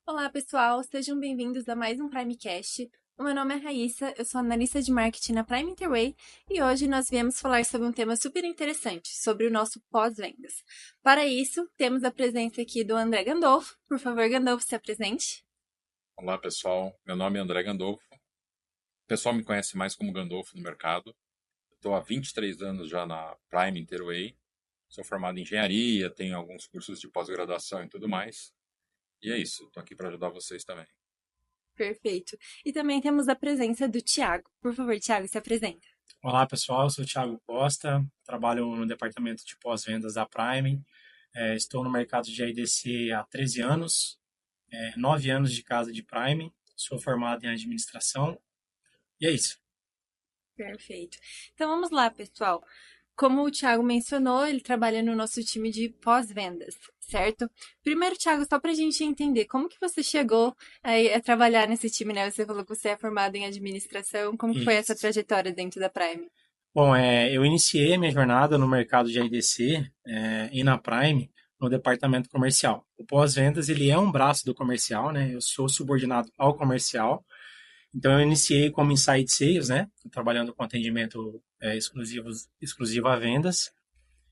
Olá, pessoal, sejam bem-vindos a mais um Primecast. O meu nome é Raíssa, eu sou analista de marketing na Prime Interway e hoje nós viemos falar sobre um tema super interessante, sobre o nosso pós-vendas. Para isso, temos a presença aqui do André Gandolfo. Por favor, Gandolfo, se apresente. Olá, pessoal. Meu nome é André Gandolfo. O pessoal me conhece mais como Gandolfo no mercado. Estou há 23 anos já na Prime Interway. Sou formado em engenharia, tenho alguns cursos de pós-graduação e tudo mais. E é isso, estou aqui para ajudar vocês também. Perfeito. E também temos a presença do Tiago. Por favor, Tiago, se apresenta. Olá pessoal, eu sou o Thiago Costa, trabalho no departamento de pós-vendas da Prime. Estou no mercado de IDC há 13 anos, 9 anos de casa de Prime, sou formado em administração e é isso. Perfeito. Então vamos lá, pessoal. Como o Thiago mencionou, ele trabalha no nosso time de pós-vendas, certo? Primeiro, Thiago, só para a gente entender, como que você chegou a trabalhar nesse time, né? Você falou que você é formado em administração, como que foi essa Isso. trajetória dentro da Prime? Bom, eu iniciei a minha jornada no mercado de IDC e na Prime no departamento comercial. O pós-vendas ele é um braço do comercial, né? Eu sou subordinado ao comercial. Então eu iniciei como Inside Sales, né, trabalhando com atendimento exclusivo a vendas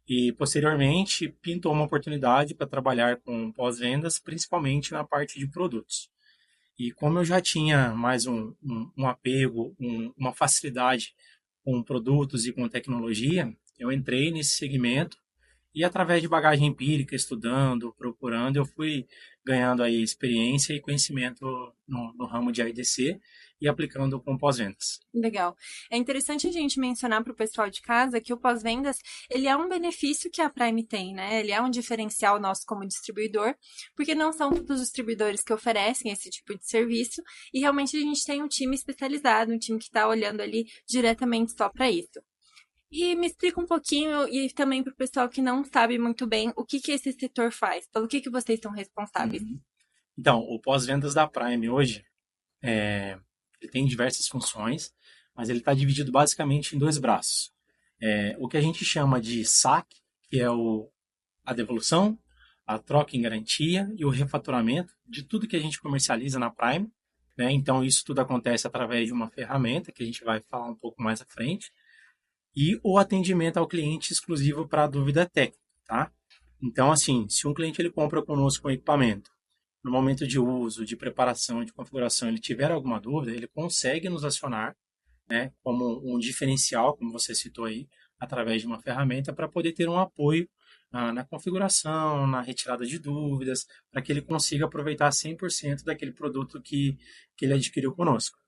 e posteriormente pintou uma oportunidade para trabalhar com pós-vendas, principalmente na parte de produtos. E como eu já tinha mais um apego, uma facilidade com produtos e com tecnologia, eu entrei nesse segmento e através de bagagem empírica, estudando, procurando, eu fui ganhando aí experiência e conhecimento no ramo de IDC e aplicando com pós-vendas. Legal. É interessante a gente mencionar para o pessoal de casa que o pós-vendas, ele é um benefício que a Prime tem, né? Ele é um diferencial nosso como distribuidor, porque não são todos os distribuidores que oferecem esse tipo de serviço, e realmente a gente tem um time especializado, um time que está olhando ali diretamente só para isso. E me explica um pouquinho, e também para o pessoal que não sabe muito bem, o que que esse setor faz, pelo que vocês são responsáveis. Uhum. Então, o pós-vendas da Prime hoje, ele tem diversas funções, mas ele está dividido basicamente em dois braços. O que a gente chama de SAC, que é a devolução, a troca em garantia e o refaturamento de tudo que a gente comercializa na Prime. Né? Então, isso tudo acontece através de uma ferramenta que a gente vai falar um pouco mais à frente. E o atendimento ao cliente exclusivo para dúvida técnica. Tá? Então, assim, se um cliente ele compra conosco um equipamento, no momento de uso, de preparação, de configuração, ele tiver alguma dúvida, ele consegue nos acionar, né, como um diferencial, como você citou aí, através de uma ferramenta para poder ter um apoio na configuração, na retirada de dúvidas, para que ele consiga aproveitar 100% daquele produto que ele adquiriu conosco.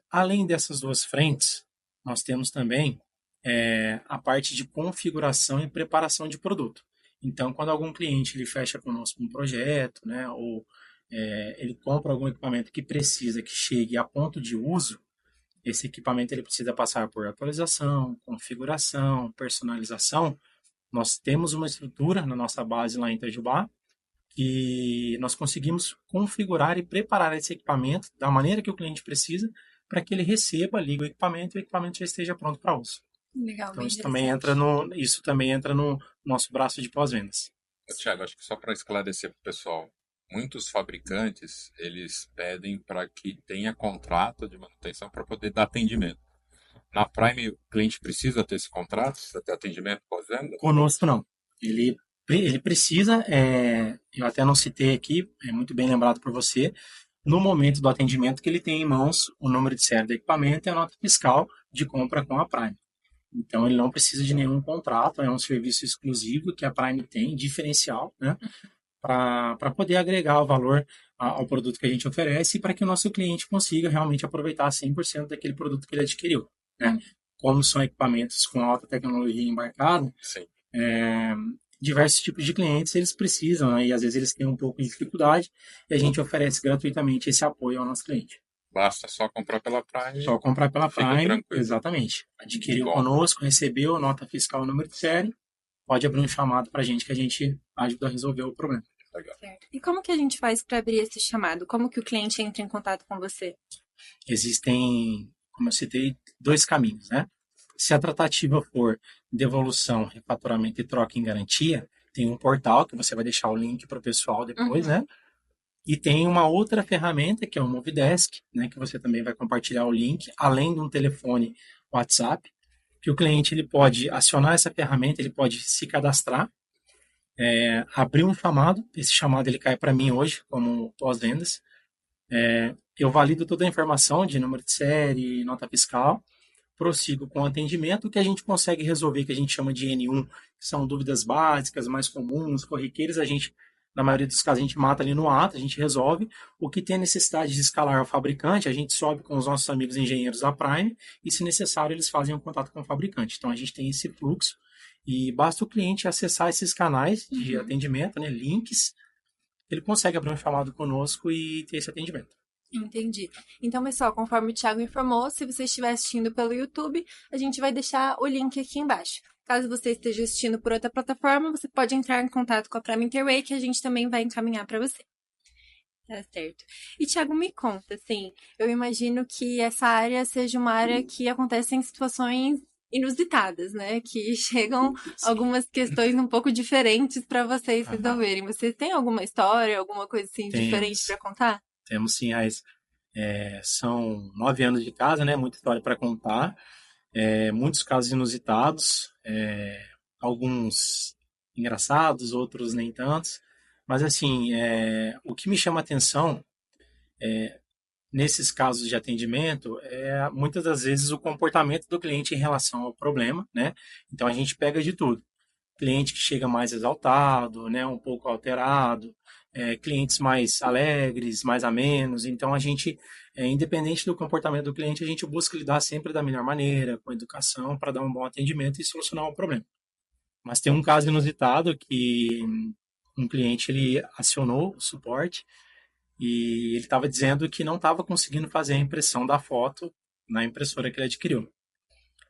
Além dessas duas frentes, nós temos também a parte de configuração e preparação de produto. Então, quando algum cliente ele fecha conosco um projeto, né, ou ele compra algum equipamento que precisa que chegue a ponto de uso, esse equipamento ele precisa passar por atualização, configuração, personalização. Nós temos uma estrutura na nossa base lá em Itajubá que nós conseguimos configurar e preparar esse equipamento da maneira que o cliente precisa para que ele receba, ligue o equipamento já esteja pronto para uso. Legal, Então bem interessante. isso também entra no nosso braço de pós-vendas. Tiago, acho que só para esclarecer para o pessoal, muitos fabricantes, eles pedem para que tenha contrato de manutenção para poder dar atendimento. Na Prime, o cliente precisa ter esse contrato, precisa ter atendimento pós-venda? Conosco não. Ele precisa, eu até não citei aqui, é muito bem lembrado por você, no momento do atendimento que ele tem em mãos o número de série do equipamento e a nota fiscal de compra com a Prime. Então ele não precisa de nenhum contrato, é um serviço exclusivo que a Prime tem, diferencial, né, para poder agregar o valor ao produto que a gente oferece e para que o nosso cliente consiga realmente aproveitar 100% daquele produto que ele adquiriu. Né? Como são equipamentos com alta tecnologia embarcada, Sim. diversos tipos de clientes eles precisam, né, e às vezes eles têm um pouco de dificuldade e a gente oferece gratuitamente esse apoio ao nosso cliente. Basta só comprar pela Prime Só comprar pela e fica Prime, tranquilo. exatamente. Que Adquiriu bom. conosco, recebeu nota fiscal número de série, pode abrir um chamado para a gente que a gente ajuda a resolver o problema. Legal. Certo. E como que a gente faz para abrir esse chamado? Como que o cliente entra em contato com você? Existem, como eu citei, dois caminhos, né? Se a tratativa for devolução, refaturamento e troca em garantia, tem um portal que você vai deixar o link para o pessoal depois, Uhum. né? E tem uma outra ferramenta, que é o Movidesk, né, que você também vai compartilhar o link, além de um telefone WhatsApp, que o cliente ele pode acionar essa ferramenta, ele pode se cadastrar, abrir um chamado, esse chamado ele cai para mim hoje como pós-vendas, eu valido toda a informação de número de série, nota fiscal, prossigo com o atendimento, que a gente consegue resolver, que a gente chama de N1, que são dúvidas básicas, mais comuns, corriqueiras, a gente, na maioria dos casos, a gente mata ali no ato, a gente resolve. O que tem necessidade de escalar ao fabricante, a gente sobe com os nossos amigos engenheiros da Prime, e se necessário, eles fazem um contato com o fabricante. Então, a gente tem esse fluxo, e basta o cliente acessar esses canais de atendimento, né, links, ele consegue abrir um chamado conosco e ter esse atendimento. Entendi. Então, pessoal, conforme o Thiago informou, se você estiver assistindo pelo YouTube, a gente vai deixar o link aqui embaixo. Caso você esteja assistindo por outra plataforma, você pode entrar em contato com a Prime Interway, que a gente também vai encaminhar para você. Tá certo. E, Thiago, me conta, assim, eu imagino que essa área seja uma área que acontece em situações inusitadas, né? Que chegam algumas questões um pouco diferentes para vocês resolverem. Você tem alguma história, alguma coisa assim diferente para contar? Temos sim, são 9 anos de casa, né? Muita história para contar, muitos casos inusitados, alguns engraçados, outros nem tantos. Mas assim, o que me chama a atenção nesses casos de atendimento é muitas das vezes o comportamento do cliente em relação ao problema, né? Então a gente pega de tudo. Cliente que chega mais exaltado, né? Um pouco alterado, clientes mais alegres, mais amenos. Então, a gente, independente do comportamento do cliente, a gente busca lidar sempre da melhor maneira, com educação, para dar um bom atendimento e solucionar o problema. Mas tem um caso inusitado que um cliente ele acionou o suporte e ele estava dizendo que não estava conseguindo fazer a impressão da foto na impressora que ele adquiriu.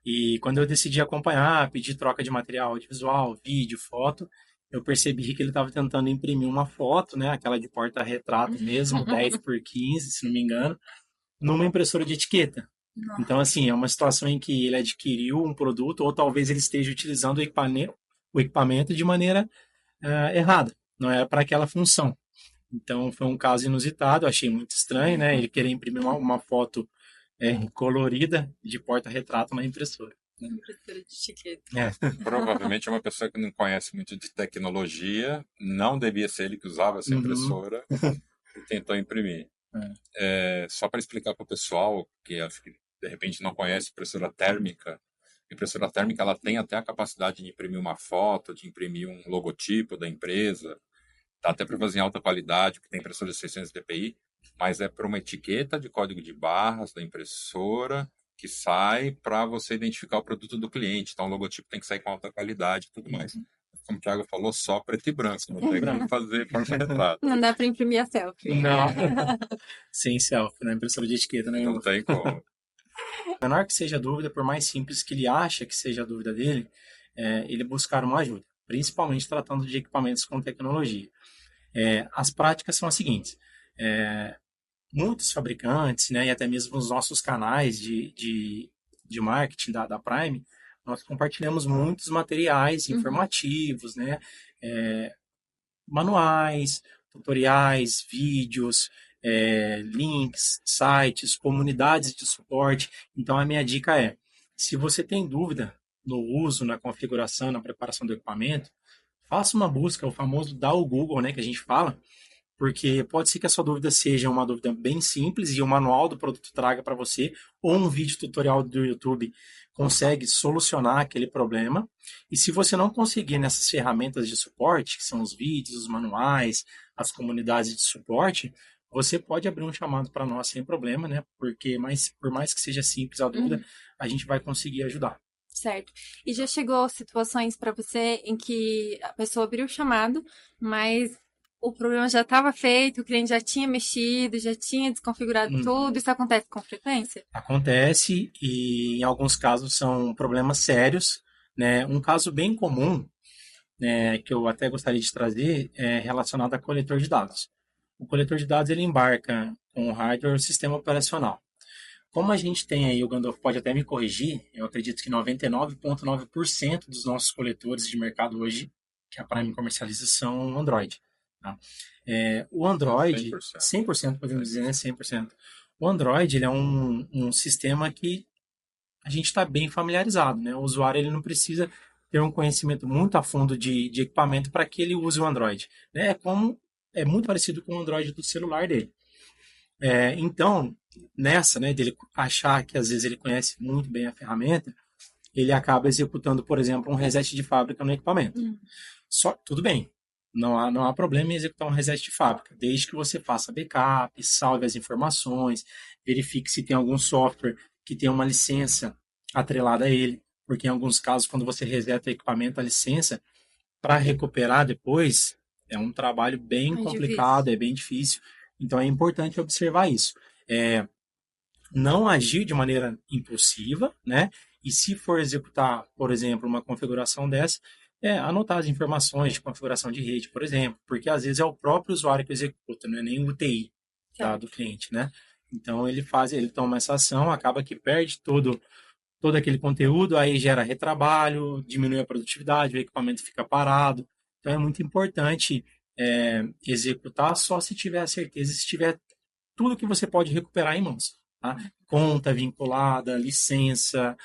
E quando eu decidi acompanhar, pedir troca de material audiovisual, vídeo, foto, eu percebi que ele estava tentando imprimir uma foto, né, aquela de porta-retrato mesmo, 10 por 15, se não me engano, numa impressora de etiqueta. Então, assim, é uma situação em que ele adquiriu um produto ou talvez ele esteja utilizando o equipamento de maneira errada, não é para aquela função. Então, foi um caso inusitado, achei muito estranho, né, ele querer imprimir uma foto colorida de porta-retrato na impressora. Impressora de etiqueta. Provavelmente é uma pessoa que não conhece muito de tecnologia, não devia ser ele que usava essa impressora e tentou imprimir. Só para explicar para o pessoal que acho que de repente não conhece impressora térmica, a impressora térmica ela tem até a capacidade de imprimir uma foto, de imprimir um logotipo da empresa, dá até para fazer em alta qualidade, porque tem impressora de 600 dpi, mas é para uma etiqueta de código de barras da impressora que sai para você identificar o produto do cliente. Então, o logotipo tem que sair com alta qualidade e tudo mais. Como o Thiago falou, só preto e branco. Não tem como fazer porta-retrato. Não dá para imprimir a selfie. Não. Sem selfie, na impressora de etiqueta, né? Não tem como. Menor que seja a dúvida, por mais simples que ele acha que seja a dúvida dele, ele buscar uma ajuda, principalmente tratando de equipamentos com tecnologia. As práticas são as seguintes. Muitos fabricantes, né, e até mesmo os nossos canais de marketing da Prime, nós compartilhamos muitos materiais informativos, né, manuais, tutoriais, vídeos, links, sites, comunidades de suporte. Então, a minha dica é, se você tem dúvida no uso, na configuração, na preparação do equipamento, faça uma busca, o famoso dar o Google, né, que a gente fala, porque pode ser que a sua dúvida seja uma dúvida bem simples e o manual do produto traga para você, ou um vídeo tutorial do YouTube consegue solucionar aquele problema. E se você não conseguir nessas ferramentas de suporte, que são os vídeos, os manuais, as comunidades de suporte, você pode abrir um chamado para nós sem problema, né? Porque por mais que seja simples a dúvida, a gente vai conseguir ajudar. Certo. E já chegou situações para você em que a pessoa abriu o chamado, mas o problema já estava feito, o cliente já tinha mexido, já tinha desconfigurado tudo. Isso acontece com frequência? Acontece e em alguns casos são problemas sérios, né? Um caso bem comum, né, que eu até gostaria de trazer é relacionado a coletor de dados. O coletor de dados ele embarca com o hardware o sistema operacional. Como a gente tem aí, o Gandolfo pode até me corrigir, eu acredito que 99,9% dos nossos coletores de mercado hoje, que a Prime comercializa, são Android. Tá? O Android, 100%. 100%, podemos dizer, né? 100%. O Android ele é um sistema que a gente está bem familiarizado, né? O usuário ele não precisa ter um conhecimento muito a fundo de equipamento para que ele use o Android, né? É muito parecido com o Android do celular dele. Então, nessa, né, dele achar que às vezes ele conhece muito bem a ferramenta, ele acaba executando, por exemplo, um reset de fábrica no equipamento. Só, tudo bem, não há problema em executar um reset de fábrica, desde que você faça backup, salve as informações, verifique se tem algum software que tem uma licença atrelada a ele, porque em alguns casos, quando você reseta o equipamento, a licença, para recuperar depois, é um trabalho bem complicado, é bem difícil. Então é importante observar isso. Não agir de maneira impulsiva, né? E se for executar, por exemplo, uma configuração dessa, anotar as informações de configuração de rede, por exemplo, porque às vezes é o próprio usuário que executa, não é nem o TI, tá, do cliente, né? Então ele toma essa ação, acaba que perde todo aquele conteúdo, aí gera retrabalho, diminui a produtividade, o equipamento fica parado. Então é muito importante executar só se tiver a certeza, se tiver tudo que você pode recuperar em mãos. Tá? Conta vinculada, licença,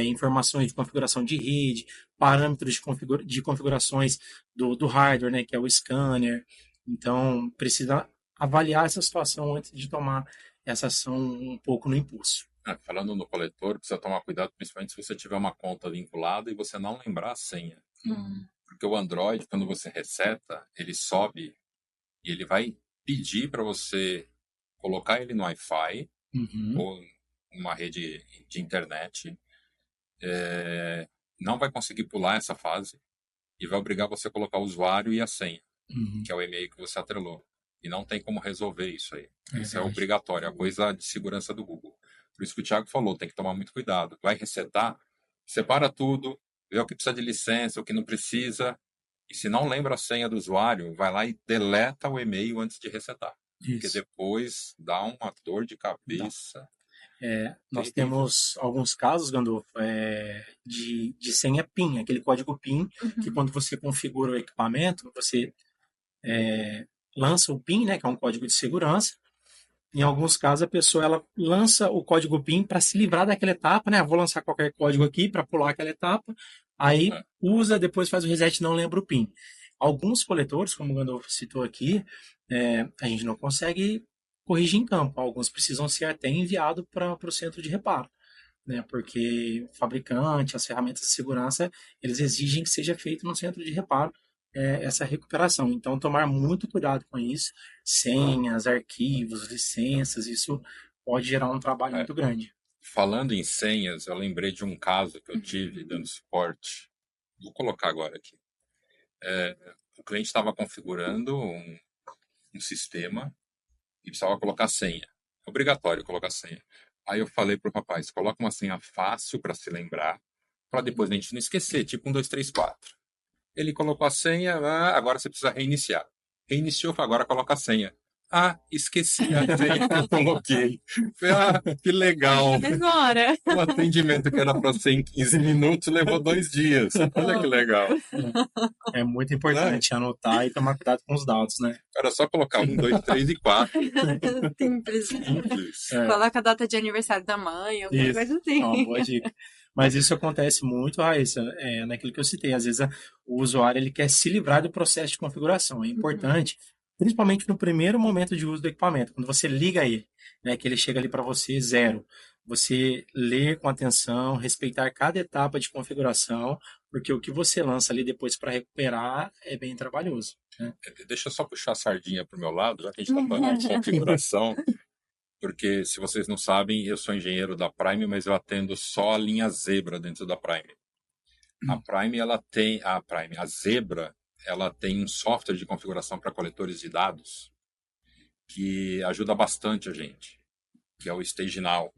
informações de configuração de rede, parâmetros de configurações do hardware, né, que é o scanner. Então, precisa avaliar essa situação antes de tomar essa ação um pouco no impulso. Falando no coletor, precisa tomar cuidado, principalmente se você tiver uma conta vinculada e você não lembrar a senha. Porque o Android, quando você reseta, ele sobe e ele vai pedir para você colocar ele no Wi-Fi ou uma rede de internet. Não vai conseguir pular essa fase e vai obrigar você a colocar o usuário e a senha, que é o e-mail que você atrelou. E não tem como resolver isso aí. Isso é obrigatório, é a coisa de segurança do Google. Por isso que o Thiago falou, tem que tomar muito cuidado. Vai resetar, separa tudo, vê o que precisa de licença, o que não precisa. E se não lembra a senha do usuário, vai lá e deleta o e-mail antes de resetar. Isso. Porque depois dá uma dor de cabeça. Nós temos alguns casos, Gandolfo, de senha PIN, aquele código PIN, que quando você configura o equipamento, você lança o PIN, né, que é um código de segurança. Em alguns casos, a pessoa ela lança o código PIN para se livrar daquela etapa, né? Vou lançar qualquer código aqui para pular aquela etapa. Aí usa, depois faz o reset, não lembra o PIN. Alguns coletores, como o Gandolfo citou aqui, a gente não consegue corrigir em campo. Alguns precisam ser até enviados para o centro de reparo, né? Porque o fabricante, as ferramentas de segurança, eles exigem que seja feito no centro de reparo essa recuperação. Então, tomar muito cuidado com isso. Senhas, arquivos, licenças, isso pode gerar um trabalho muito grande. Falando em senhas, eu lembrei de um caso que eu tive dando suporte. Vou colocar agora aqui. O cliente estava configurando um sistema e precisava colocar senha. É obrigatório colocar senha. Aí eu falei para o rapaz, coloca uma senha fácil para se lembrar, para depois a gente não esquecer, tipo 1, 2, 3, 4. Ele colocou a senha, agora você precisa reiniciar. Reiniciou, agora coloca a senha. Esqueci a senha que eu coloquei. Que legal. Agora. O atendimento que era para ser em 15 minutos levou 2 dias. Olha que legal. É muito importante anotar e tomar cuidado com os dados, né? Era só colocar 1, 2, 3 e 4. Simples. Coloca a data de aniversário da mãe, alguma coisa assim. Uma boa dica. Mas isso acontece muito, Raíssa, naquilo que eu citei. Às vezes o usuário ele quer se livrar do processo de configuração. É importante, principalmente no primeiro momento de uso do equipamento, quando você liga ele, né, que ele chega ali para você zero. Você ler com atenção, respeitar cada etapa de configuração, porque o que você lança ali depois para recuperar é bem trabalhoso. Né? Deixa eu só puxar a sardinha para o meu lado, já que a gente está falando de configuração. Porque, se vocês não sabem, eu sou engenheiro da Prime, mas eu atendo só a linha Zebra dentro da Prime. A Zebra, ela tem um software de configuração para coletores de dados que ajuda bastante a gente, que é o StageNow.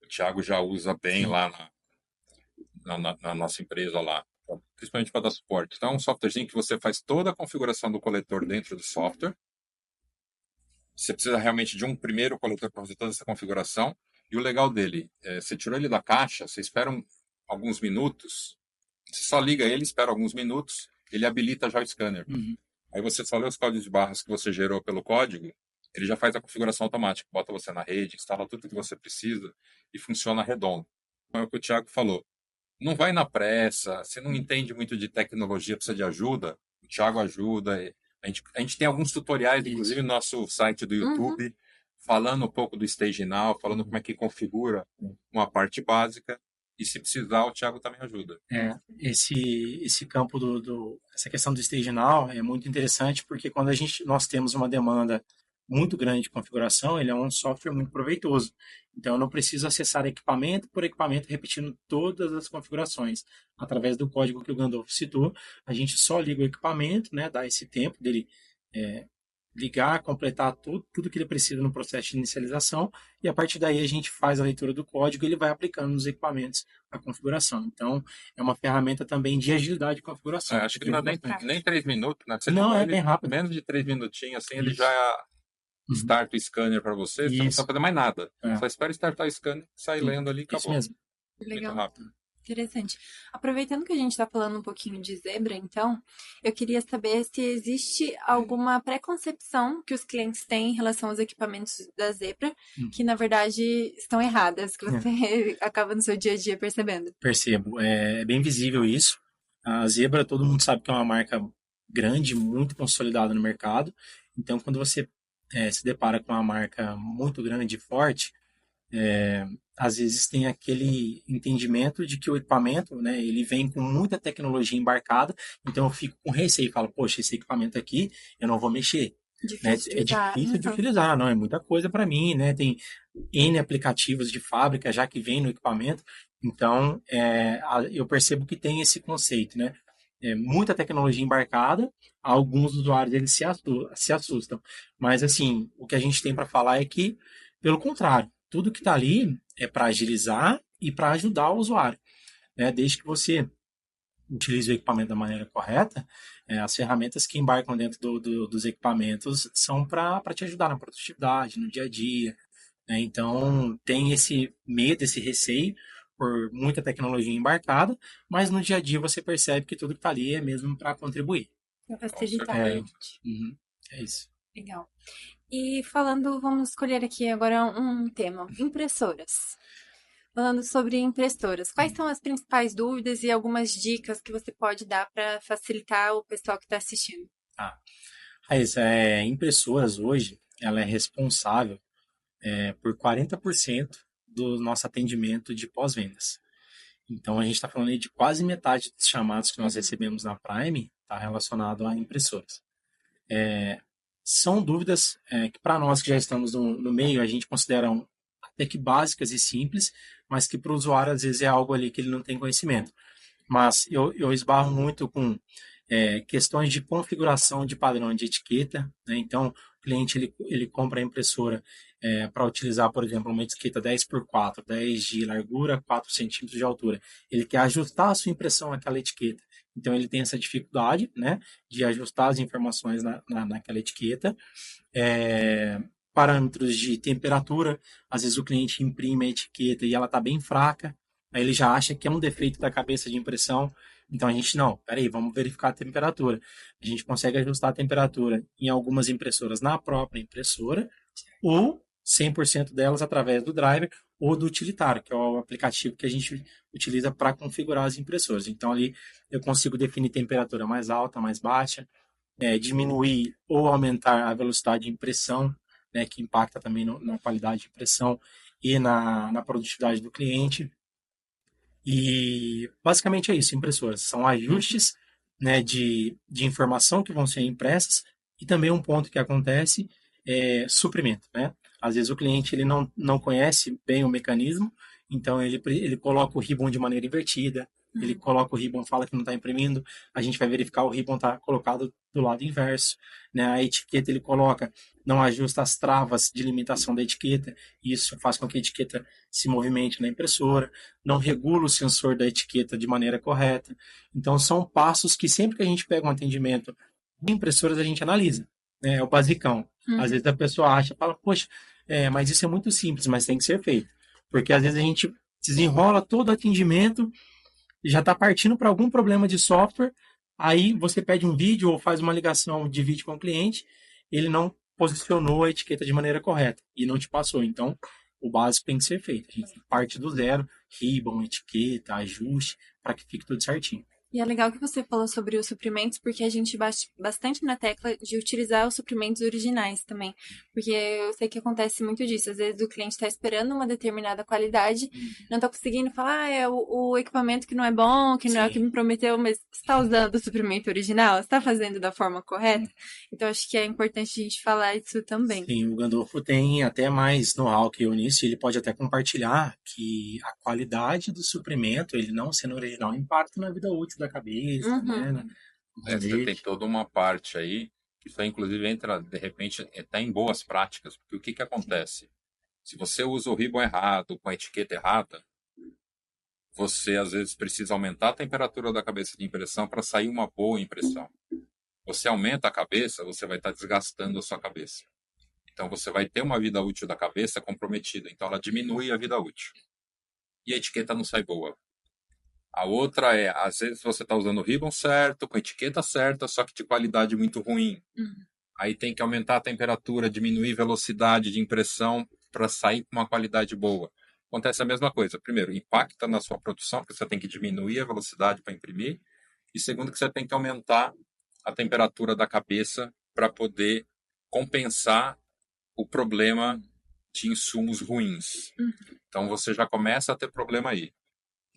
O Thiago já usa bem lá na nossa empresa lá, principalmente para dar suporte. Então, é um softwarezinho que você faz toda a configuração do coletor dentro do software. Você precisa realmente de um primeiro coletor para fazer toda essa configuração. E o legal dele, você tirou ele da caixa, você espera alguns minutos, você só liga ele, espera alguns minutos, ele habilita já o scanner. Aí você só lê os códigos de barras que você gerou pelo código, ele já faz a configuração automática, bota você na rede, instala tudo que você precisa e funciona redondo. Então é o que o Thiago falou. Não vai na pressa, você não entende muito de tecnologia, precisa de ajuda, o Thiago ajuda. A gente tem alguns tutoriais, inclusive no nosso site do YouTube, falando um pouco do Stage Now, falando como é que configura uma parte básica. E se precisar, o Thiago também ajuda. Esse campo essa questão do Stage Now é muito interessante porque quando nós temos uma demanda muito grande de configuração, ele é um software muito proveitoso. Então, eu não preciso acessar equipamento por equipamento repetindo todas as configurações. Através do código que o Gandolfo citou, a gente só liga o equipamento, né, dá esse tempo dele ligar, completar tudo que ele precisa no processo de inicialização, e a partir daí a gente faz a leitura do código e ele vai aplicando nos equipamentos a configuração. Então, é uma ferramenta também de agilidade de configuração. Acho que não dá nem 3 minutos, né? Você não, é bem rápido. Menos de 3 minutinhos, assim, ele já starta o scanner para você, você não precisa fazer mais nada. Só espera startar o scanner, sai lendo ali e acabou. Isso mesmo. Legal. Muito rápido. Interessante. Aproveitando que a gente está falando um pouquinho de Zebra, então, eu queria saber se existe alguma preconcepção que os clientes têm em relação aos equipamentos da Zebra, que na verdade estão erradas, que você acaba no seu dia a dia percebendo. Percebo. É bem visível isso. A Zebra, todo mundo sabe que é uma marca grande, muito consolidada no mercado. Então, quando você se depara com uma marca muito grande e forte, às vezes tem aquele entendimento de que o equipamento, né, ele vem com muita tecnologia embarcada, então eu fico com receio e falo, poxa, esse equipamento aqui eu não vou mexer. Né? É difícil de utilizar, não é muita coisa para mim, né? Tem N aplicativos de fábrica já que vem no equipamento, então eu percebo que tem esse conceito, né? Muita tecnologia embarcada, alguns usuários eles se assustam, mas assim, o que a gente tem para falar é que, pelo contrário, tudo que está ali é para agilizar e para ajudar o usuário, né? Desde que você utilize o equipamento da maneira correta, as ferramentas que embarcam dentro dos equipamentos são para te ajudar na produtividade, no dia a dia, né? Então, tem esse medo, esse receio por muita tecnologia embarcada, mas no dia a dia você percebe que tudo que está ali é mesmo para contribuir. Para facilitar. É isso. Legal. E falando, vamos escolher aqui agora um tema, impressoras. Falando sobre impressoras, quais são as principais dúvidas e algumas dicas que você pode dar para facilitar o pessoal que está assistindo? Raíssa, impressoras hoje, ela é responsável por 40% do nosso atendimento de pós-vendas. Então, a gente está falando aí de quase metade dos chamados que nós recebemos na Prime está relacionado a impressoras. São dúvidas que para nós que já estamos no meio, a gente considera até que básicas e simples, mas que para o usuário às vezes é algo ali que ele não tem conhecimento. Mas eu esbarro muito com questões de configuração de padrão de etiqueta, né? Então, o cliente ele compra a impressora para utilizar, por exemplo, uma etiqueta 10x4, 10 de largura, 4 centímetros de altura. Ele quer ajustar a sua impressão àquela etiqueta. Então, ele tem essa dificuldade, né, de ajustar as informações naquela etiqueta. Parâmetros de temperatura, às vezes o cliente imprime a etiqueta e ela está bem fraca, aí ele já acha que é um defeito da cabeça de impressão, então a gente, peraí, vamos verificar a temperatura. A gente consegue ajustar a temperatura em algumas impressoras na própria impressora, ou 100% delas através do driver ou do utilitário, que é o aplicativo que a gente utiliza para configurar as impressoras. Então ali eu consigo definir temperatura mais alta, mais baixa, diminuir ou aumentar a velocidade de impressão, né, que impacta também na qualidade de impressão e na produtividade do cliente. E basicamente é isso, impressoras. São ajustes, né, de informação que vão ser impressas, e também um ponto que acontece é suprimento, né? Às vezes o cliente ele não conhece bem o mecanismo, então ele coloca o ribbon de maneira invertida, ele coloca o ribbon, fala que não está imprimindo, a gente vai verificar o ribbon está colocado do lado inverso, né? A etiqueta ele coloca, não ajusta as travas de limitação da etiqueta, e isso faz com que a etiqueta se movimente na impressora, não regula o sensor da etiqueta de maneira correta. Então são passos que sempre que a gente pega um atendimento de impressoras a gente analisa, né? É o basicão. Às vezes a pessoa acha, fala, poxa, mas isso é muito simples, mas tem que ser feito. Porque às vezes a gente desenrola todo o atendimento, já está partindo para algum problema de software, Aí você pede um vídeo ou faz uma ligação de vídeo com o cliente, ele não posicionou a etiqueta de maneira correta e não te passou. Então, o básico tem que ser feito. A gente parte do zero, ribbon, etiqueta, ajuste, para que fique tudo certinho. E é legal que você falou sobre os suprimentos, porque a gente bate bastante na tecla de utilizar os suprimentos originais também. Porque eu sei que acontece muito disso. Às vezes o cliente está esperando uma determinada qualidade, não está conseguindo falar, é o equipamento que não é bom, que não é o que me prometeu, mas você está usando o suprimento original? Você está fazendo da forma correta? Então acho que é importante a gente falar isso também. Sim, o Gandolfo tem até mais know-how que eu nisso, ele pode até compartilhar que a qualidade do suprimento, ele não sendo original, impacta na vida útil da cabeça, né? Você tem toda uma parte aí, que isso aí inclusive entra, de repente, está em boas práticas, porque o que acontece? Se você usa o ribbon errado, com a etiqueta errada, você às vezes precisa aumentar a temperatura da cabeça de impressão para sair uma boa impressão. Você aumenta a cabeça, você vai estar desgastando a sua cabeça. Então você vai ter uma vida útil da cabeça comprometida. Então ela diminui a vida útil. E a etiqueta não sai boa. A outra é, às vezes você está usando o ribbon certo, com a etiqueta certa, só que de qualidade muito ruim. Aí tem que aumentar a temperatura, diminuir a velocidade de impressão para sair com uma qualidade boa. Acontece a mesma coisa. Primeiro, impacta na sua produção, porque você tem que diminuir a velocidade para imprimir. E segundo, que você tem que aumentar a temperatura da cabeça para poder compensar o problema de insumos ruins. Então você já começa a ter problema aí.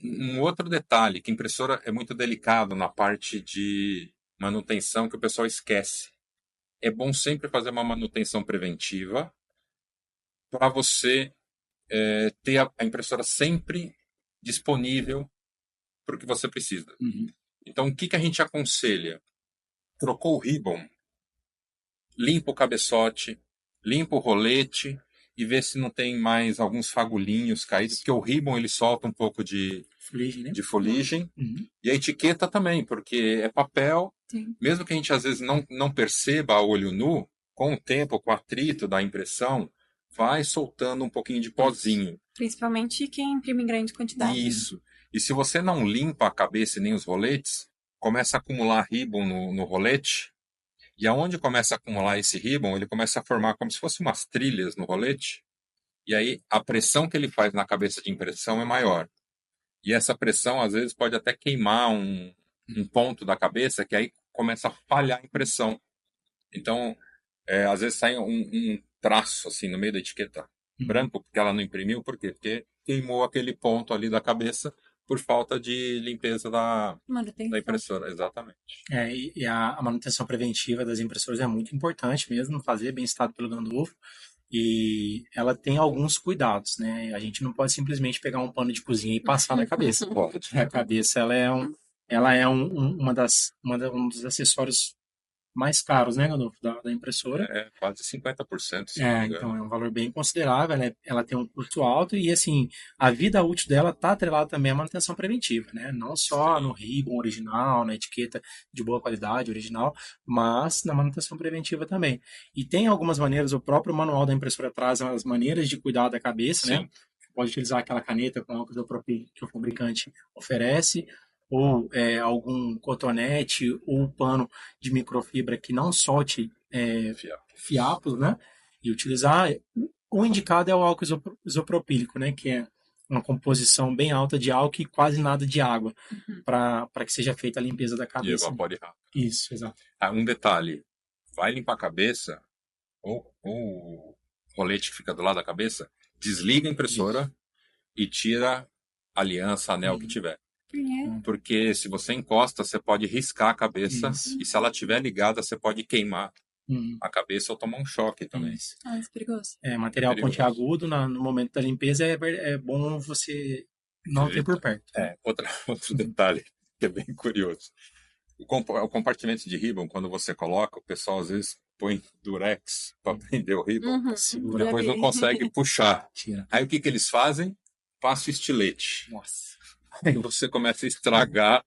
Um outro detalhe, que a impressora é muito delicado na parte de manutenção que o pessoal esquece. É bom sempre fazer uma manutenção preventiva para você ter a impressora sempre disponível para o que você precisa. Então, o que a gente aconselha? Trocou o ribbon, limpa o cabeçote, limpa o rolete e vê se não tem mais alguns fagulhinhos caídos, porque o ribbon ele solta um pouco de fuligem, né? de fuligem. E a etiqueta também, porque é papel. Sim. Mesmo que a gente às vezes não perceba a olho nu, com o tempo, com o atrito da impressão, vai soltando um pouquinho de pozinho. Principalmente quem imprime em grande quantidade. Isso. E se você não limpa a cabeça e nem os roletes, começa a acumular ribbon no rolete. E aonde começa a acumular esse ribbon, ele começa a formar como se fossem umas trilhas no rolete. E aí a pressão que ele faz na cabeça de impressão é maior. E essa pressão, às vezes, pode até queimar um ponto da cabeça, que aí começa a falhar a impressão. Então, às vezes sai um traço, assim, no meio da etiqueta branco, porque ela não imprimiu. Por quê? Porque queimou aquele ponto ali da cabeça por falta de limpeza da impressora. Exatamente. E a manutenção preventiva das impressoras é muito importante mesmo, fazer bem citado pelo Gandolfo. E ela tem alguns cuidados, né? A gente não pode simplesmente pegar um pano de cozinha e passar na cabeça. A cabeça ela é um dos acessórios mais caros, né, Gandolfo, da impressora. É, quase 50%, se não me engano. Então é um valor bem considerável, né? Ela tem um custo alto e, assim, a vida útil dela está atrelada também à manutenção preventiva, né? Não só no ribbon original, na etiqueta de boa qualidade original, mas na manutenção preventiva também. E tem algumas maneiras, o próprio manual da impressora traz as maneiras de cuidar da cabeça, né? Pode utilizar aquela caneta com álcool isopropílico que o fabricante oferece, ou algum cotonete ou pano de microfibra que não solte fiapos, né? E utilizar. O indicado é o álcool isopropílico, né? Que é uma composição bem alta de álcool e quase nada de água, para que seja feita a limpeza da cabeça. E evapore rápido. Isso, exato. Um detalhe, vai limpar a cabeça, ou o rolete que fica do lado da cabeça, desliga a impressora e tira a aliança, anel que tiver. Porque se você encosta, você pode riscar a cabeça. E se ela estiver ligada, você pode queimar a cabeça ou tomar um choque também. Isso. Isso é perigoso. Material pontiagudo, no momento da limpeza, é bom você não ter por perto. Outro detalhe que é bem curioso. O compartimento de ribbon, quando você coloca, o pessoal às vezes põe durex para prender o ribbon. Depois não consegue puxar. Aí o que eles fazem? Passa o estilete. Nossa. Aí você começa a estragar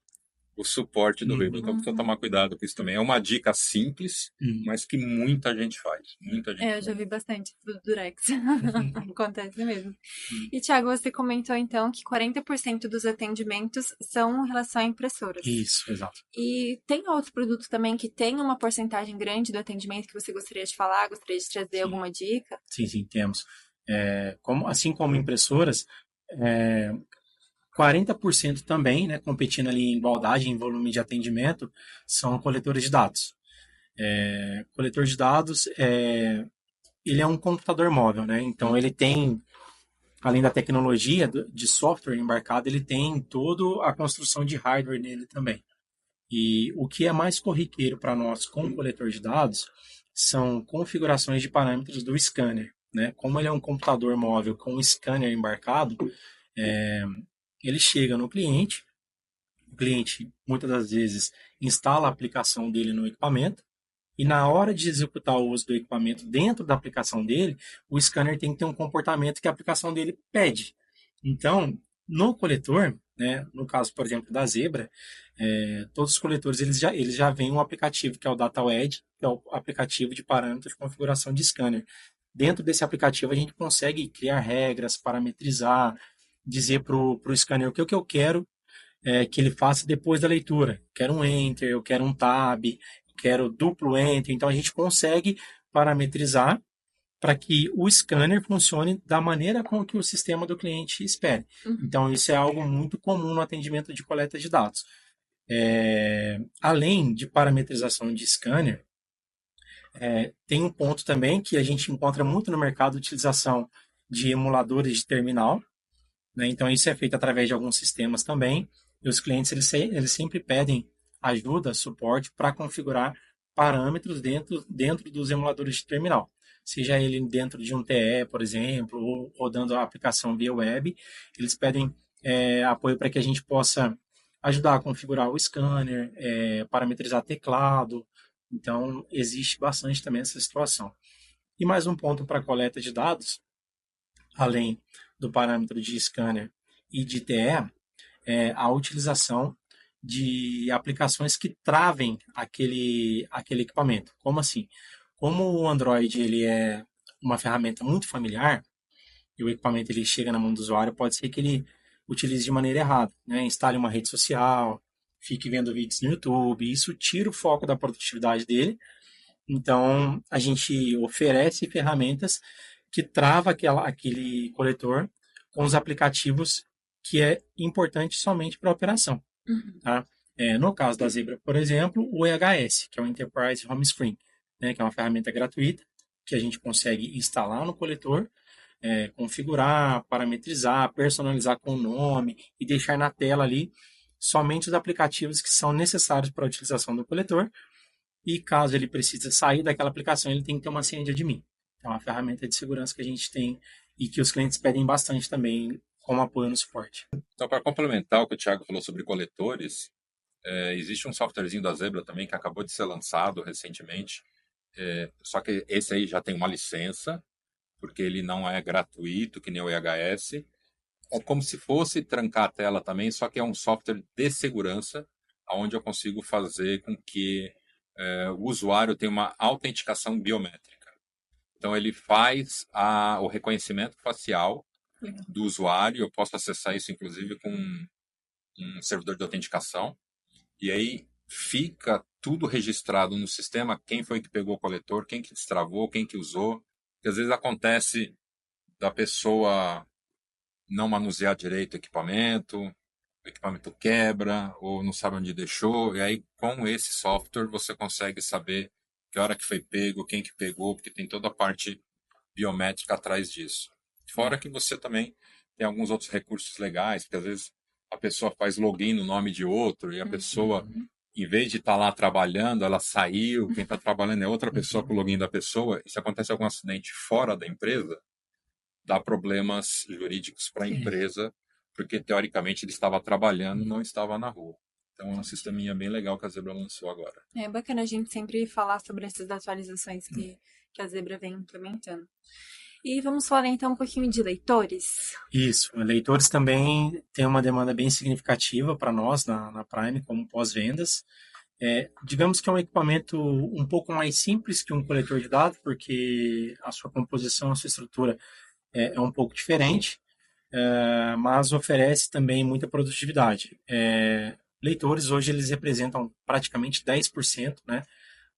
o suporte do Ribbon. Então precisa tomar cuidado com isso também. É uma dica simples, mas que muita gente faz. Muita gente eu já vi bastante do Durex. Acontece mesmo. E, Thiago, você comentou, então, que 40% dos atendimentos são em relação a impressoras. Isso, exato. E tem outro produto também que tem uma porcentagem grande do atendimento que você gostaria de falar? Gostaria de trazer alguma dica? Sim, temos. Assim como impressoras, 40% também, né, competindo ali em igualdade, em volume de atendimento, são coletores de dados. Coletor de dados, ele é um computador móvel, né? Então ele tem, além da tecnologia de software embarcado, ele tem toda a construção de hardware nele também. E o que é mais corriqueiro para nós com o coletor de dados são configurações de parâmetros do scanner, né? Como ele é um computador móvel com um scanner embarcado, ele chega no cliente, o cliente muitas das vezes instala a aplicação dele no equipamento, e na hora de executar o uso do equipamento dentro da aplicação dele, o scanner tem que ter um comportamento que a aplicação dele pede. Então, no coletor, né, no caso, por exemplo, da Zebra, todos os coletores eles já vêm um aplicativo que é o DataWedge, que é o aplicativo de parâmetros de configuração de scanner. Dentro desse aplicativo, a gente consegue criar regras, parametrizar, dizer para o scanner o que eu quero que ele faça depois da leitura. Quero um Enter, eu quero um Tab, quero duplo Enter. Então a gente consegue parametrizar para que o scanner funcione da maneira com que o sistema do cliente espere. Então isso é algo muito comum no atendimento de coleta de dados. Além de parametrização de scanner, tem um ponto também que a gente encontra muito no mercado, utilização de emuladores de terminal, né? Então isso é feito através de alguns sistemas também. E os clientes eles sempre pedem ajuda, suporte para configurar parâmetros dentro dos emuladores de terminal. Seja ele dentro de um TE, por exemplo, ou rodando a aplicação via web, eles pedem apoio para que a gente possa ajudar a configurar o scanner, parametrizar teclado. Então, existe bastante também essa situação. E mais um ponto para coleta de dados, além do parâmetro de scanner e de TE, a utilização de aplicações que travem aquele equipamento. Como assim? Como o Android ele é uma ferramenta muito familiar e o equipamento ele chega na mão do usuário, pode ser que ele utilize de maneira errada, né? Instale uma rede social, fique vendo vídeos no YouTube, isso tira o foco da produtividade dele. Então, a gente oferece ferramentas que trava aquele coletor com os aplicativos que é importante somente para a operação. Tá? No caso da Zebra, por exemplo, o EHS, que é o Enterprise Home Screen, né, que é uma ferramenta gratuita que a gente consegue instalar no coletor, configurar, parametrizar, personalizar com o nome e deixar na tela ali somente os aplicativos que são necessários para a utilização do coletor. E caso ele precise sair daquela aplicação, ele tem que ter uma senha de admin. É uma ferramenta de segurança que a gente tem e que os clientes pedem bastante também como apoio no suporte. Então, para complementar o que o Thiago falou sobre coletores, existe um softwarezinho da Zebra também que acabou de ser lançado recentemente, só que esse aí já tem uma licença, porque ele não é gratuito, que nem o EHS. É como se fosse trancar a tela também, só que é um software de segurança, onde eu consigo fazer com que o usuário tenha uma autenticação biométrica. Então, ele faz o reconhecimento facial do usuário. Eu posso acessar isso, inclusive, com um servidor de autenticação. E aí fica tudo registrado no sistema, quem foi que pegou o coletor, quem que destravou, quem que usou. Porque às vezes acontece da pessoa não manusear direito o equipamento quebra, ou não sabe onde deixou. E aí, com esse software, você consegue saber que hora que foi pego, quem que pegou, porque tem toda a parte biométrica atrás disso. Fora que você também tem alguns outros recursos legais, porque às vezes a pessoa faz login no nome de outro e a pessoa, em vez de estar lá trabalhando, ela saiu, quem está trabalhando é outra pessoa com o login da pessoa. E se acontece algum acidente fora da empresa, dá problemas jurídicos para a empresa, porque teoricamente ele estava trabalhando, não estava na rua. Então é um sisteminha bem legal que a Zebra lançou agora. É bacana a gente sempre falar sobre essas atualizações que a Zebra vem implementando. E vamos falar então um pouquinho de leitores. Isso, leitores também têm uma demanda bem significativa para nós na Prime, como pós-vendas. Digamos que é um equipamento um pouco mais simples que um coletor de dados, porque a sua composição, a sua estrutura é um pouco diferente, mas oferece também muita produtividade. Leitores hoje eles representam praticamente 10%, né,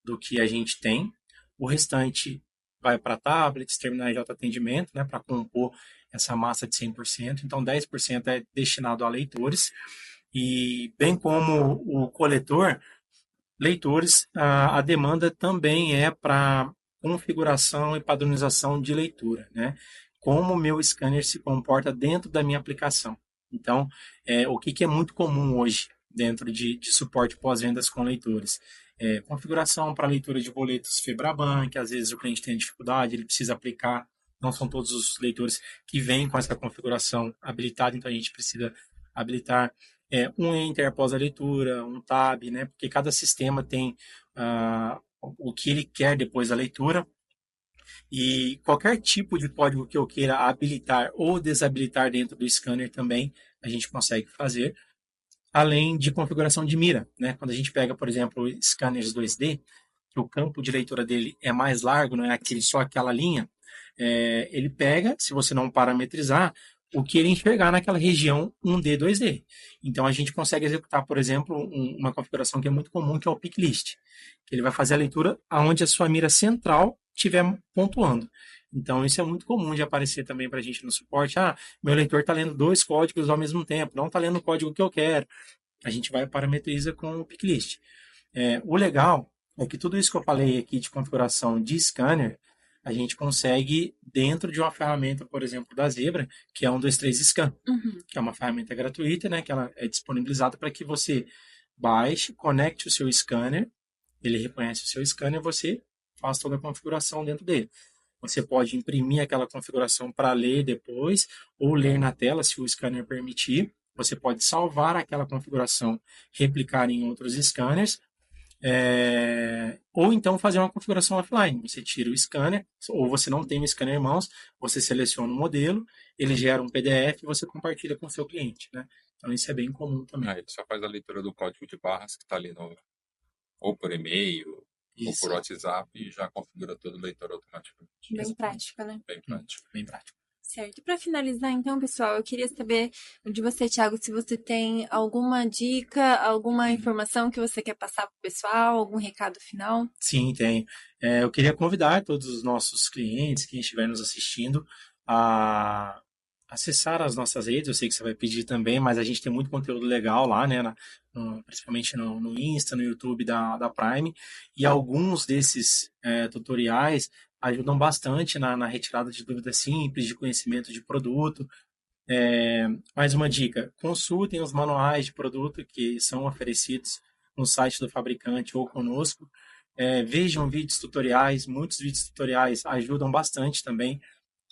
do que a gente tem. O restante vai para tablets, terminais de autoatendimento, né, para compor essa massa de 100%. Então, 10% é destinado a leitores. E bem como o coletor, leitores, a demanda também é para configuração e padronização de leitura, né? Como o meu scanner se comporta dentro da minha aplicação. Então, o que é muito comum hoje dentro de suporte pós-vendas com leitores? Configuração para leitura de boletos Febraban, que às vezes o cliente tem dificuldade, ele precisa aplicar. Não são todos os leitores que vêm com essa configuração habilitada, então a gente precisa habilitar um enter após a leitura, um tab, né? Porque cada sistema tem o que ele quer depois da leitura. E qualquer tipo de código que eu queira habilitar ou desabilitar dentro do scanner também a gente consegue fazer, além de configuração de mira, né? Quando a gente pega, por exemplo, scanners 2D, que o campo de leitura dele é mais largo, não é só aquela linha, ele pega, se você não parametrizar, o que ele enxergar naquela região 1D, 2D. Então, a gente consegue executar, por exemplo, uma configuração que é muito comum, que é o pick list, que ele vai fazer a leitura aonde a sua mira central estiver pontuando. Então, isso é muito comum de aparecer também para a gente no suporte. Meu leitor está lendo 2 códigos ao mesmo tempo, não está lendo o código que eu quero. A gente vai e parametriza com o pick list. O legal é que tudo isso que eu falei aqui de configuração de scanner, a gente consegue dentro de uma ferramenta, por exemplo, da Zebra, que é 123 Scan, que é uma ferramenta gratuita, né, que ela é disponibilizada para que você baixe, conecte o seu scanner, ele reconhece o seu scanner e você faz toda a configuração dentro dele. Você pode imprimir aquela configuração para ler depois, ou ler na tela, se o scanner permitir. Você pode salvar aquela configuração, replicar em outros scanners, ou então fazer uma configuração offline. Você tira o scanner, ou você não tem o scanner em mãos, você seleciona o modelo, ele gera um PDF e você compartilha com o seu cliente, né? Então isso é bem comum também. Ele só faz a leitura do código de barras que está ali ou por e-mail, ou por WhatsApp, e já configura todo o leitor automaticamente. Bem prático, né? Bem prático. Bem prático. Certo. E para finalizar, então, pessoal, eu queria saber de você, Thiago, se você tem alguma dica, alguma informação que você quer passar para o pessoal, algum recado final? Sim, tenho. Eu queria convidar todos os nossos clientes, quem estiver nos assistindo, a acessar as nossas redes. Eu sei que você vai pedir também, mas a gente tem muito conteúdo legal lá, né? Principalmente no Insta, no YouTube da Prime. E alguns desses tutoriais ajudam bastante na retirada de dúvidas simples, de conhecimento de produto. Mais uma dica: consultem os manuais de produto que são oferecidos no site do fabricante ou conosco. Vejam vídeos tutoriais, muitos vídeos tutoriais ajudam bastante também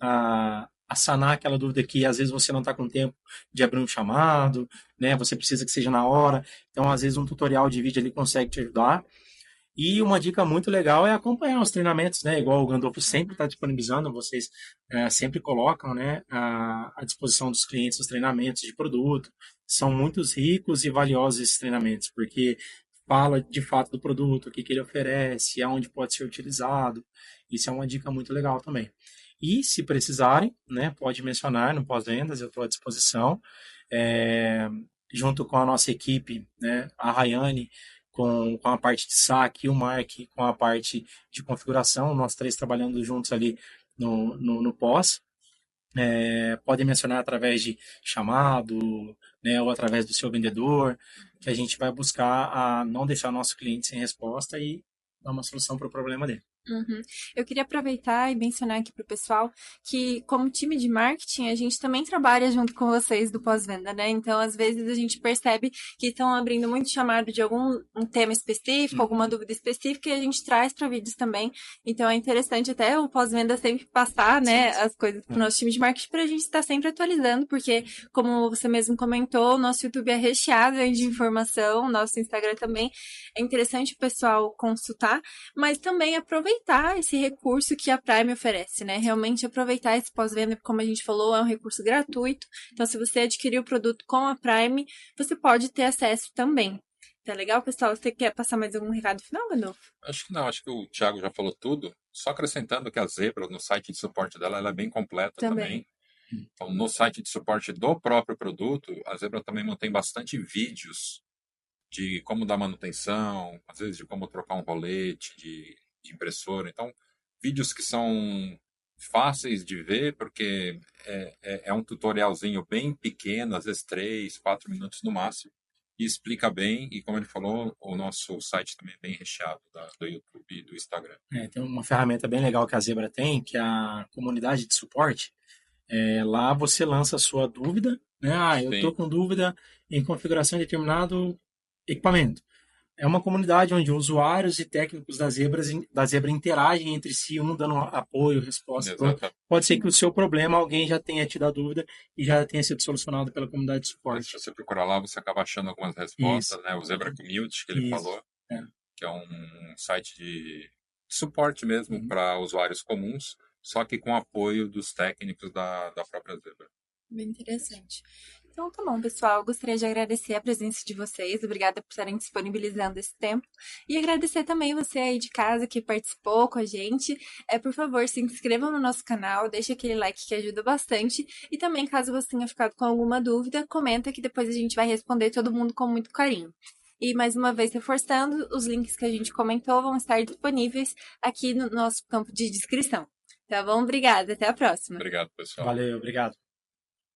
a sanar aquela dúvida que às vezes você não está com tempo de abrir um chamado, né? Você precisa que seja na hora. Então, às vezes, um tutorial de vídeo ali consegue te ajudar. E uma dica muito legal é acompanhar os treinamentos, né? Igual o Gandolfo sempre está disponibilizando, vocês sempre colocam, né, à disposição dos clientes os treinamentos de produto. São muito ricos e valiosos esses treinamentos, porque fala de fato do produto, o que ele oferece, aonde pode ser utilizado. Isso é uma dica muito legal também. E se precisarem, né, pode mencionar no pós-vendas, eu estou à disposição. Junto com a nossa equipe, né, a Rayane, com a parte de saque, e o Mark com a parte de configuração, nós 3 trabalhando juntos ali no pós. Podem mencionar através de chamado, né, ou através do seu vendedor, que a gente vai buscar a não deixar nosso cliente sem resposta e dar uma solução para o problema dele. Eu queria aproveitar e mencionar aqui para o pessoal que, como time de marketing, a gente também trabalha junto com vocês do pós-venda, né? Então, às vezes, a gente percebe que estão abrindo muito chamado de algum tema específico, alguma dúvida específica, e a gente traz para vídeos também. Então, é interessante até o pós-venda sempre passar, né, as coisas para o nosso time de marketing, para a gente estar sempre atualizando, porque, como você mesmo comentou, o nosso YouTube é recheado de informação, nosso Instagram também. É interessante o pessoal consultar, mas também aproveitar aproveitar esse recurso que a Prime oferece, né? Realmente aproveitar esse pós-venda, como a gente falou, é um recurso gratuito. Então, se você adquirir o produto com a Prime, você pode ter acesso também. Tá legal, pessoal? Você quer passar mais algum recado final, Gandolfo? Acho que não, acho que o Thiago já falou tudo. Só acrescentando que a Zebra, no site de suporte dela, ela é bem completa também. Então, no site de suporte do próprio produto, a Zebra também mantém bastante vídeos de como dar manutenção, às vezes de como trocar um rolete de impressora. Então, vídeos que são fáceis de ver, porque é um tutorialzinho bem pequeno, às vezes 3, 4 minutos no máximo, e explica bem. E como ele falou, o nosso site também é bem recheado do YouTube e do Instagram. Tem uma ferramenta bem legal que a Zebra tem, que é a comunidade de suporte. Lá você lança a sua dúvida, né? Eu estou com dúvida em configuração de determinado equipamento. É uma comunidade onde usuários e técnicos da Zebra interagem entre si, um dando apoio, resposta. Pode ser que o seu problema alguém já tenha te dado dúvida e já tenha sido solucionado pela comunidade de suporte. Se você procurar lá, você acaba achando algumas respostas, né? O Zebra Community, que ele falou, que é um site de suporte mesmo para usuários comuns, só que com apoio dos técnicos da própria Zebra. Bem interessante. Então, tá bom, pessoal. Gostaria de agradecer a presença de vocês. Obrigada por estarem disponibilizando esse tempo. E agradecer também você aí de casa que participou com a gente. Por favor, se inscrevam no nosso canal, deixe aquele like que ajuda bastante. E também, caso você tenha ficado com alguma dúvida, comenta que depois a gente vai responder todo mundo com muito carinho. E mais uma vez reforçando, os links que a gente comentou vão estar disponíveis aqui no nosso campo de descrição. Tá bom? Obrigada. Até a próxima. Obrigado, pessoal. Valeu, obrigado.